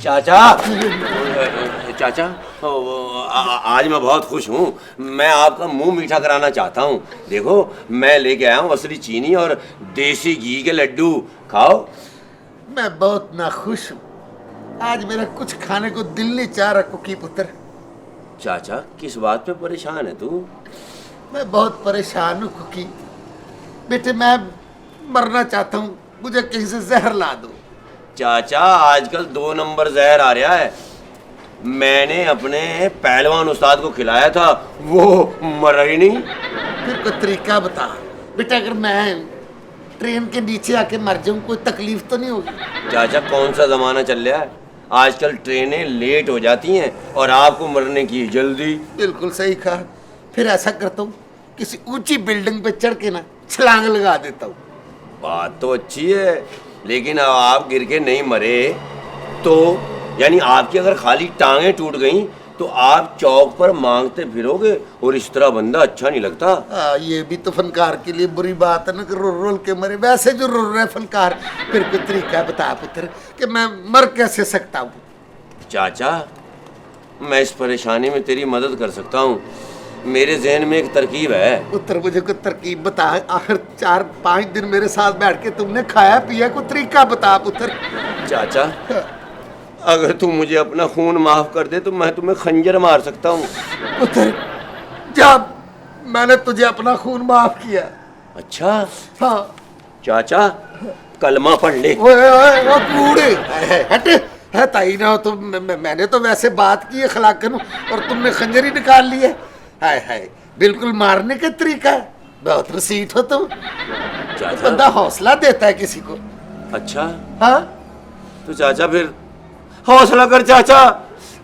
चाचा चाचा आज मैं बहुत खुश हूँ। मैं आपका मुंह मीठा कराना चाहता हूँ। देखो मैं लेके आया हूँ असली चीनी और देसी घी के लड्डू, खाओ। मैं बहुत नाखुश हूँ। आज मेरा कुछ खाने को दिल नहीं चाह रहा कुकी पुत्र। चाचा किस बात पे परेशान है तू? मैं बहुत परेशान हूँ कुकी बेटे। मैं मरना चाहता हूँ, मुझे कहीं से जहर ला दो। चाचा आजकल 2 नंबर जहर आ रहा है। मैंने अपने पहलवान उस्ताद को खिलाया था, वो मरा ही नहीं। फिर कोई तरीका बता बेटा, अगर मैं ट्रेन के नीचे आके मर जाऊं कोई तकलीफ तो नहीं होगी? चाचा कौन सा जमाना चल रहा है, आजकल ट्रेनें लेट हो जाती हैं और आपको मरने की जल्दी। बिल्कुल सही कहा। फिर ऐसा करता हूँ, किसी ऊंची बिल्डिंग पे चढ़ के ना छलांग लगा देता हूँ। बात तो अच्छी है, लेकिन अब आप गिर के नहीं मरे तो, यानी आपकी अगर खाली टांगें टूट गईं तो आप चौक पर मांगते फिरोगे और इस तरह बंदा अच्छा नहीं लगता। ये भी तो फनकार के लिए बुरी बात है ना कि रोल के मरे। वैसे जो रो रहे फनकार, फिर कोई तरीका बता पुत्र कि मैं मर कैसे सकता हूँ? चाचा मैं इस परेशानी में तेरी मदद कर सकता हूँ। मेरे जहन में एक तरकीब है। पुत्र मुझे कोई तरकीब बता। आखिर 4-5 दिन मेरे साथ बैठ के तुमने खाया पिया, कोई तरीका बता पुत्र। चाचा अगर तू मुझे अपना खून माफ कर दे तो मैं तुम्हें खंजर मार सकता हूँ। पुत्र जब मैंने तुझे अपना खून माफ किया। अच्छा हाँ चाचा कलमा पढ़ ले। वो कूड़े हट है ताई ना। तो मैंने तो वैसे बात की है खलाकन, और तुमने खंजर ही निकाल ली है। हाय हाय, बिल्कुल मारने का तरीका है। बहुत रसीट हो तुम। चाचा बंदा हौसला देता है किसी को। अच्छा हाँ तो चाचा फिर हौसला कर चाचा,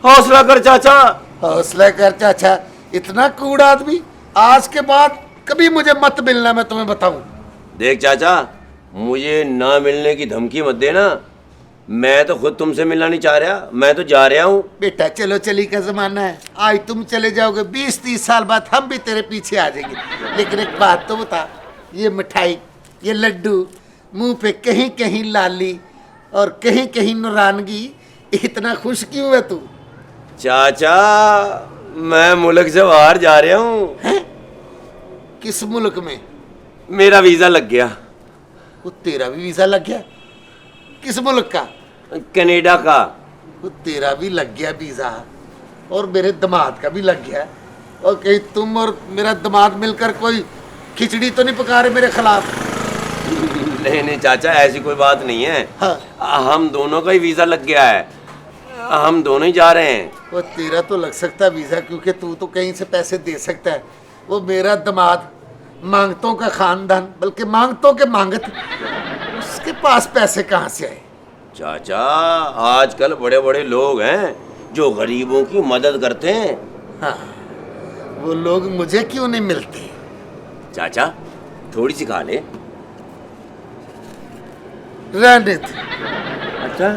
हौसला कर चाचा। हौसला कर चाचा। इतना कूड़ा आदमी आज के बाद कभी मुझे मत मिलना, मैं तुम्हें बताऊं। देख चाचा मुझे ना मिलने की धमकी मत देना। मैं तो खुद तुमसे मिलना नहीं चाह रहा, मैं तो जा रहा हूँ। बेटा चलो चली का जमाना है। आज तुम चले जाओगे, 20-30 साल बाद हम भी तेरे पीछे आ जाएंगे। लेकिन एक बात तो बता, ये मिठाई, ये लड्डू, मुंह पे कहीं कहीं लाली और कहीं कहीं नुरानगी, इतना खुश क्यों है तू? चाचा मैं मुल्क से बाहर जा रहा हूँ। किस मुल्क में? मेरा वीजा लग गया। वो तेरा भी वीजा लग गया? किस मुल्क का? कनाडा का। वो तेरा भी लग गया वीजा, और मेरे दामाद का भी लग गया। और कहीं तुम और मेरा दामाद मिलकर कोई खिचड़ी तो नहीं पका रहे मेरे खिलाफ? नहीं नहीं चाचा ऐसी कोई बात नहीं है। हाँ। हम दोनों का ही वीजा लग गया है, हम दोनों ही जा रहे हैं। वो तेरा तो लग सकता है वीजा, क्योंकि तू तो कहीं से पैसे दे सकता है। वो मेरा दामाद मांगतों का खानदान, बल्कि मांगतों के मांगत, उसके पास पैसे कहाँ से आए? चाचा आजकल बड़े बड़े लोग हैं जो गरीबों की मदद करते हैं। हाँ, वो लोग मुझे क्यों नहीं मिलते? चाचा थोड़ी सी खा ले। रहने दे। अच्छा